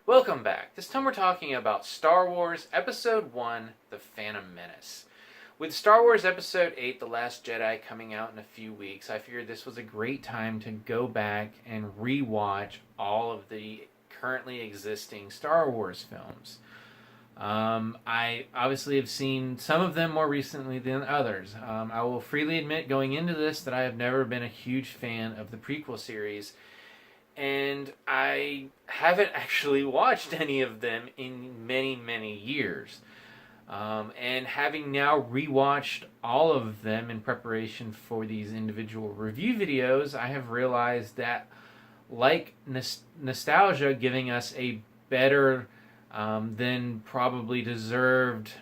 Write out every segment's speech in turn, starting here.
Welcome back. This time we're talking about Star Wars Episode 1, The Phantom Menace. With Star Wars Episode 8, The Last Jedi, coming out in a few weeks, I figured this was a great time to go back and rewatch all of the currently existing Star Wars films. I obviously have seen some of them more recently than others. I will freely admit going into this that I have never been a huge fan of the prequel series, and I haven't actually watched any of them in many, many years. And having now rewatched all of them in preparation for these individual review videos, I have realized that, like nostalgia giving us a better than probably deserved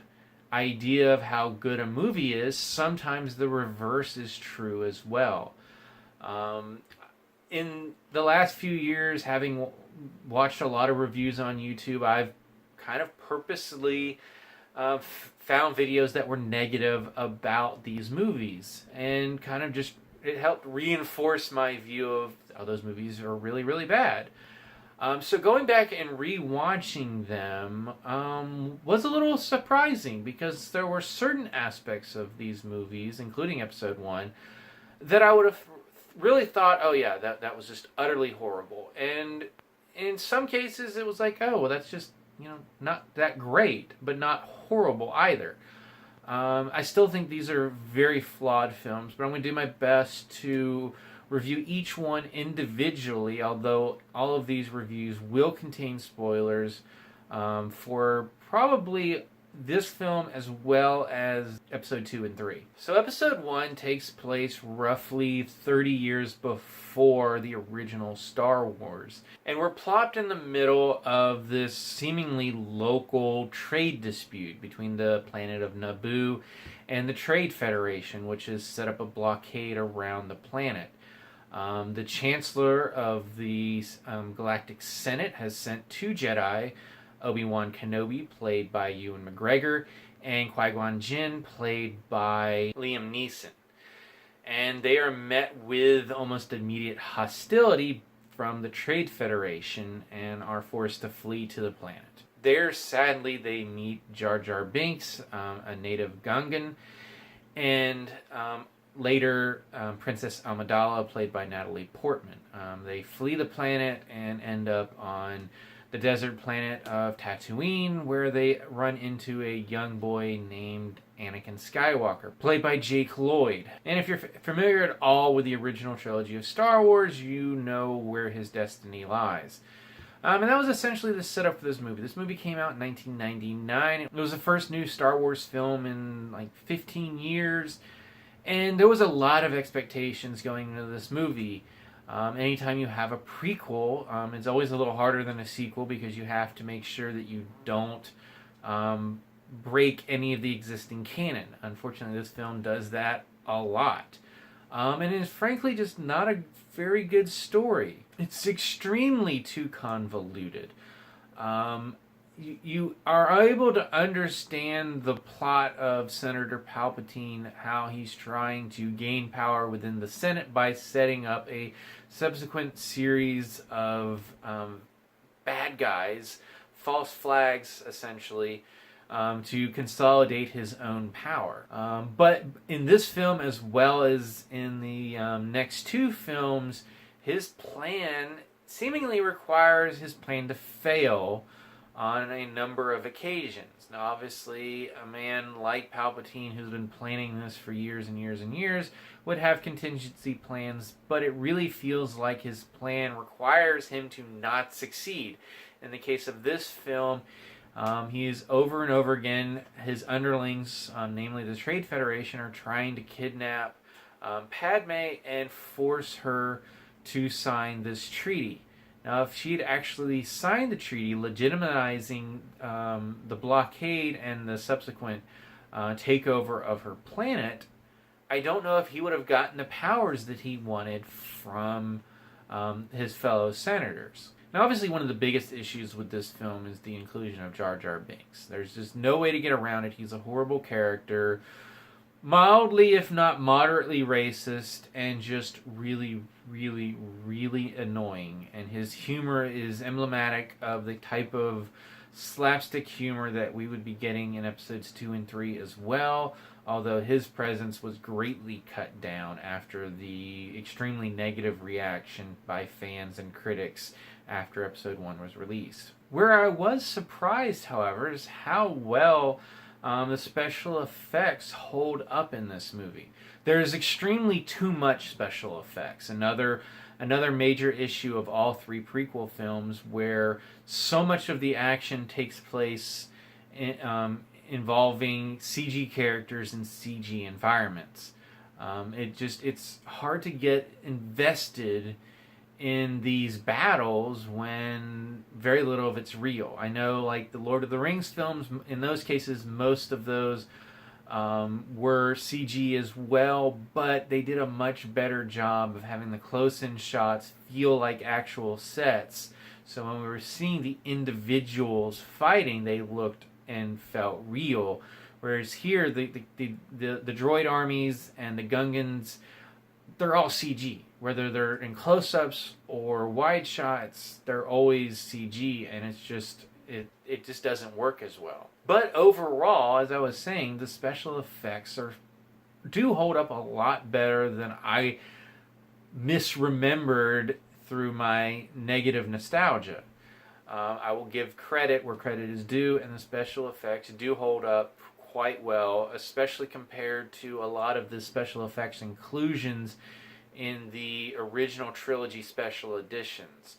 idea of how good a movie is, sometimes the reverse is true as well. In the last few years, having watched a lot of reviews on YouTube, I've kind of purposely found videos that were negative about these movies, and kind of just it helped reinforce my view of, oh, those movies are really, really bad. So going back and rewatching them was a little surprising, because there were certain aspects of these movies, including Episode 1, that I would have really thought, oh yeah, that was just utterly horrible. And in some cases it was like, oh, well, that's just, not that great, but not horrible either. I still think these are very flawed films, but I'm going to do my best to review each one individually, although all of these reviews will contain spoilers for probably this film as well as Episode 2 and 3. So Episode 1 takes place roughly 30 years before the original Star Wars, and we're plopped in the middle of this seemingly local trade dispute between the planet of Naboo and the Trade Federation, which has set up a blockade around the planet. The Chancellor of the Galactic Senate has sent two Jedi, Obi-Wan Kenobi, played by Ewan McGregor, and Qui-Gon Jinn, played by Liam Neeson. And they are met with almost immediate hostility from the Trade Federation and are forced to flee to the planet. There, sadly, they meet Jar Binks, a native Gungan, and later, Princess Amidala, played by Natalie Portman. They flee the planet and end up on the desert planet of Tatooine, where they run into a young boy named Anakin Skywalker, played by Jake Lloyd. And if you're familiar at all with the original trilogy of Star Wars, you know where his destiny lies. And that was essentially the setup for this movie. This movie came out in 1999. It was the first new Star Wars film in like 15 years. And there was a lot of expectations going into this movie. Anytime you have a prequel, it's always a little harder than a sequel, because you have to make sure that you don't break any of the existing canon. Unfortunately, this film does that a lot. And it is frankly just not a very good story. It's extremely too convoluted. You are able to understand the plot of Senator Palpatine, how he's trying to gain power within the Senate by setting up a subsequent series of bad guys, false flags essentially, to consolidate his own power. But in this film, as well as in the next two films, his plan seemingly requires his plan to fail on a number of occasions. Now, obviously, a man like Palpatine, who's been planning this for years and years and years, would have contingency plans, but it really feels like his plan requires him to not succeed. In the case of this film, he is over and over again, his underlings, namely the Trade Federation, are trying to kidnap Padme and force her to sign this treaty. Now, if she'd actually signed the treaty legitimizing the blockade and the subsequent takeover of her planet, I don't know if he would have gotten the powers that he wanted from his fellow senators. Now, obviously, one of the biggest issues with this film is the inclusion of Jar Binks. There's just no way to get around it. He's a horrible character. mildly, if not moderately racist, and just really, really, really annoying. And his humor is emblematic of the type of slapstick humor that we would be getting in episodes 2 and 3 as well, although his presence was greatly cut down after the extremely negative reaction by fans and critics after episode 1 was released. Where I was surprised, however, is how well the special effects hold up in this movie. There is extremely too much special effects. Another major issue of all 3 prequel films, where so much of the action takes place involving CG characters and CG environments. It's hard to get invested in these battles when very little of it's real. I know, like the Lord of the Rings films, in those cases, most of those were CG as well, but they did a much better job of having the close-in shots feel like actual sets. So when we were seeing the individuals fighting, they looked and felt real. Whereas here, the droid armies and the Gungans, they're all CG. Whether they're in close-ups or wide shots, they're always CG, and it just doesn't work as well. But overall, as I was saying, the special effects do hold up a lot better than I misremembered through my negative nostalgia. I will give credit where credit is due, and the special effects do hold up quite well, especially compared to a lot of the special effects inclusions in the original trilogy special editions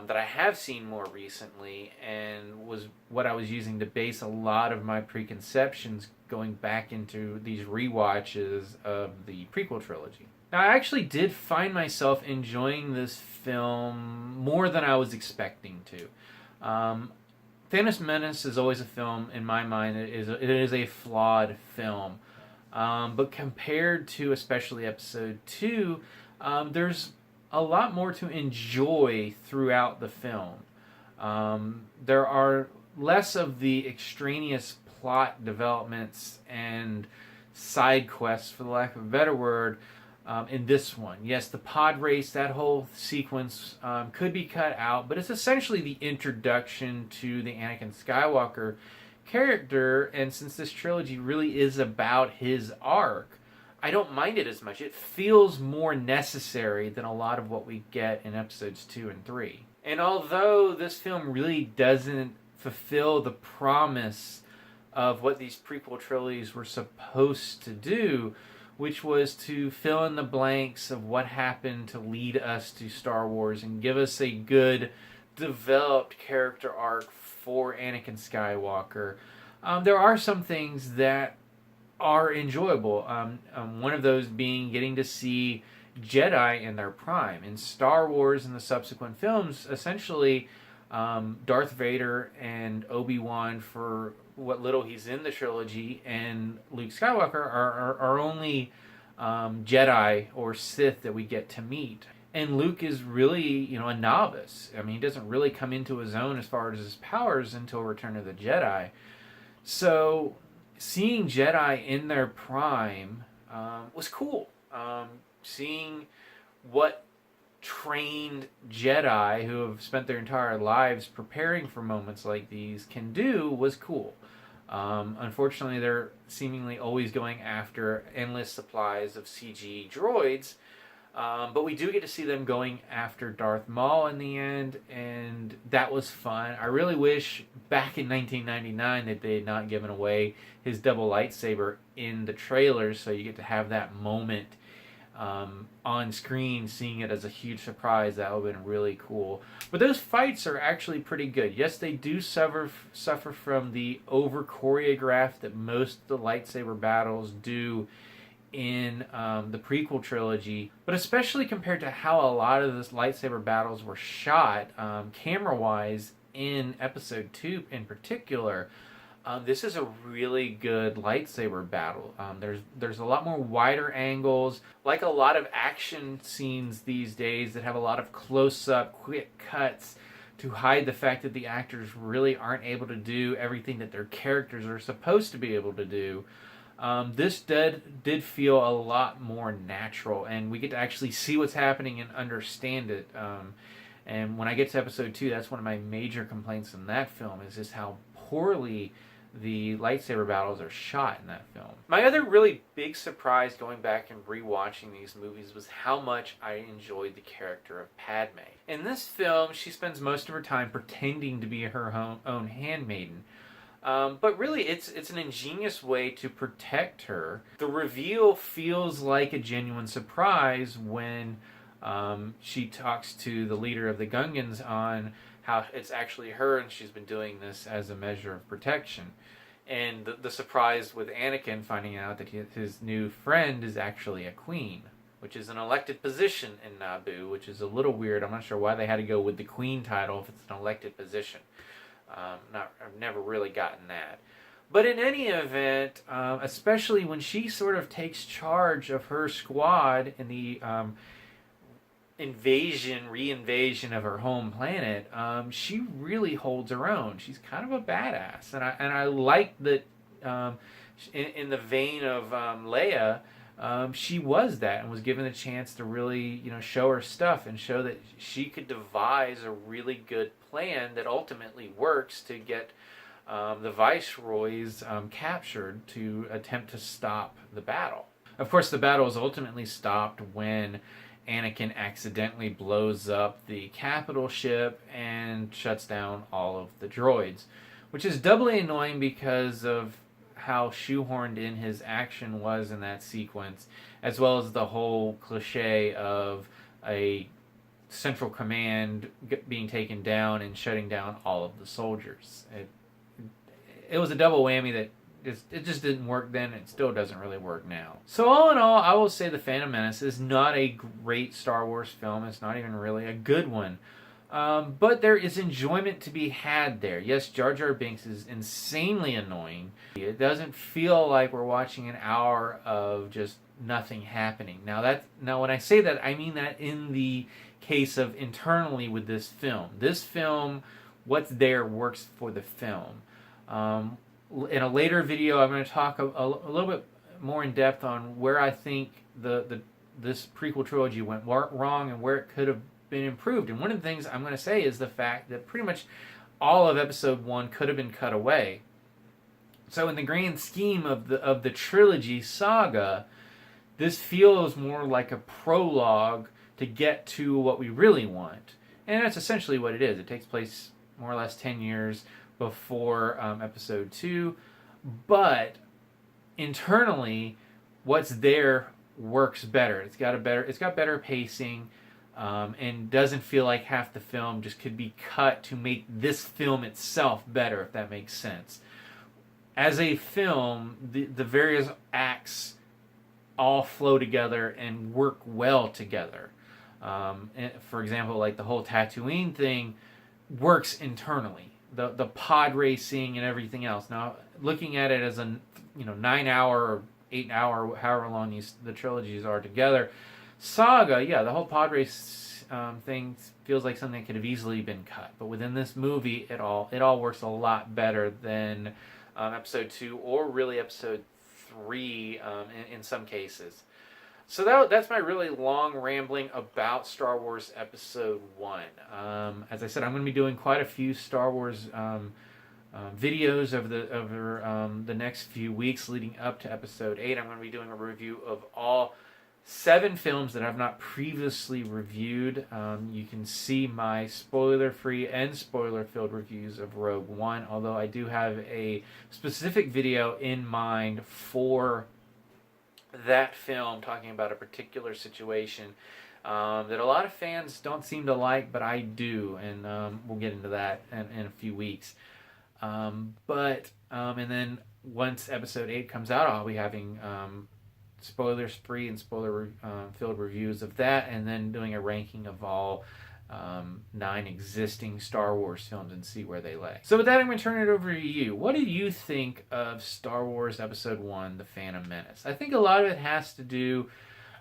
that I have seen more recently, and was what I was using to base a lot of my preconceptions going back into these rewatches of the prequel trilogy. Now, I actually did find myself enjoying this film more than I was expecting to. Phantom Menace is always a film, in my mind, it is a flawed film. But compared to especially episode 2, there's a lot more to enjoy throughout the film. There are less of the extraneous plot developments and side quests, for the lack of a better word, in this one. Yes, the pod race, that whole sequence could be cut out, but it's essentially the introduction to the Anakin Skywalker character, and since this trilogy really is about his arc, I don't mind it as much. It feels more necessary than a lot of what we get in episodes 2 and 3. And although this film really doesn't fulfill the promise of what these prequel trilogies were supposed to do, which was to fill in the blanks of what happened to lead us to Star Wars and give us a good, developed character arc for Anakin Skywalker, there are some things that are enjoyable. One of those being getting to see Jedi in their prime. In Star Wars and the subsequent films, essentially, Darth Vader and Obi-Wan, for what little he's in the trilogy, and Luke Skywalker are only Jedi or Sith that we get to meet. And Luke is really, a novice. I mean, he doesn't really come into his own as far as his powers until Return of the Jedi. So, seeing Jedi in their prime was cool. Seeing what trained Jedi who have spent their entire lives preparing for moments like these can do was cool. Unfortunately, they're seemingly always going after endless supplies of CG droids, but we do get to see them going after Darth Maul in the end, and that was fun. I really wish back in 1999 that they had not given away his double lightsaber in the trailers, so you get to have that moment on screen, seeing it as a huge surprise. That would have been really cool. But those fights are actually pretty good. Yes, they do suffer from the over choreographed that most of the lightsaber battles do in the prequel trilogy, but especially compared to how a lot of the lightsaber battles were shot camera-wise in episode 2 in particular. This is a really good lightsaber battle. There's a lot more wider angles, like a lot of action scenes these days that have a lot of close-up, quick cuts to hide the fact that the actors really aren't able to do everything that their characters are supposed to be able to do. This did feel a lot more natural, and we get to actually see what's happening and understand it. And when I get to episode 2, that's one of my major complaints in that film, is just how poorly the lightsaber battles are shot in that film. My other really big surprise going back and rewatching these movies was how much I enjoyed the character of Padme. In this film, she spends most of her time pretending to be her own handmaiden. But really, it's an ingenious way to protect her. The reveal feels like a genuine surprise when she talks to the leader of the Gungans on how it's actually her, and she's been doing this as a measure of protection. And the surprise with Anakin finding out that his new friend is actually a queen, which is an elected position in Naboo, which is a little weird. I'm not sure why they had to go with the queen title if it's an elected position. I've never really gotten that. But in any event, especially when she sort of takes charge of her squad in the reinvasion of her home planet, she really holds her own. She's kind of a badass, and I like that. In the vein of Leia, she was that and was given a chance to really, show her stuff and show that she could devise a really good plan that ultimately works to get the viceroys captured to attempt to stop the battle. Of course, the battle is ultimately stopped when Anakin accidentally blows up the capital ship and shuts down all of the droids, which is doubly annoying because of how shoehorned in his action was in that sequence, as well as the whole cliche of a central command being taken down and shutting down all of the soldiers. It was a double whammy that it just didn't work then. It still doesn't really work now. So all in all, I will say The Phantom Menace is not a great Star Wars film. It's not even really a good one. But there is enjoyment to be had there. Yes, Jar Jar Binks is insanely annoying. It doesn't feel like we're watching an hour of just nothing happening. Now when I say that, I mean that in the case of internally with this film. This film, what's there works for the film. In a later video, I'm going to talk a little bit more in depth on where I think this prequel trilogy went wrong and where it could have been improved. And one of the things I'm going to say is the fact that pretty much all of episode 1 could have been cut away. So in the grand scheme of the trilogy saga, this feels more like a prologue to get to what we really want. And that's essentially what it is. It takes place more or less 10 years before episode 2, but internally, what's there works better. It's got better pacing, and doesn't feel like half the film just could be cut to make this film itself better, if that makes sense. As a film, the various acts all flow together and work well together. For example, like the whole Tatooine thing works internally. The pod racing and everything else. Now, looking at it as a 9-hour or 8-hour, however long the trilogies are together, saga, yeah, the whole pod race thing feels like something that could have easily been cut. But within this movie, it all works a lot better than episode 2 or really episode 3 in some cases. So that's my really long rambling about Star Wars Episode 1. As I said, I'm going to be doing quite a few Star Wars videos over the next few weeks leading up to Episode 8. I'm going to be doing a review of all 7 films that I've not previously reviewed. You can see my spoiler-free and spoiler-filled reviews of Rogue One, although I do have a specific video in mind for that film, talking about a particular situation that a lot of fans don't seem to like, but I do, and we'll get into that in a few weeks. And then once Episode 8 comes out, I'll be having spoilers-free and spoiler-filled reviews of that, and then doing a ranking of all 9 existing Star Wars films and see where they lay. So with that, I'm going to turn it over to you. What do you think of Star Wars Episode 1, The Phantom Menace? I think a lot of it has to do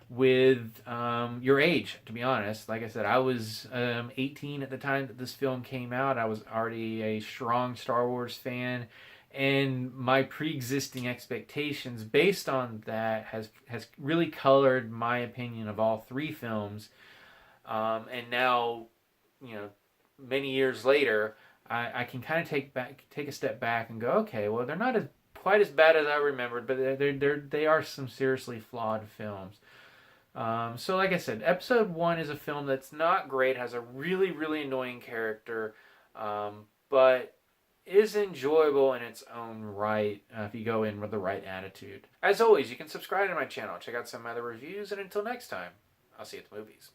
with your age, to be honest. Like I said, I was 18 at the time that this film came out. I was already a strong Star Wars fan, and my pre-existing expectations based on that has really colored my opinion of all three films. And now, you know, many years later, I can kind of take a step back and go, okay, well, they're not quite as bad as I remembered, but they are some seriously flawed films. So like I said, episode 1 is a film that's not great, has a really, really annoying character, but is enjoyable in its own right if you go in with the right attitude. As always, you can subscribe to my channel, check out some other reviews, and until next time, I'll see you at the movies.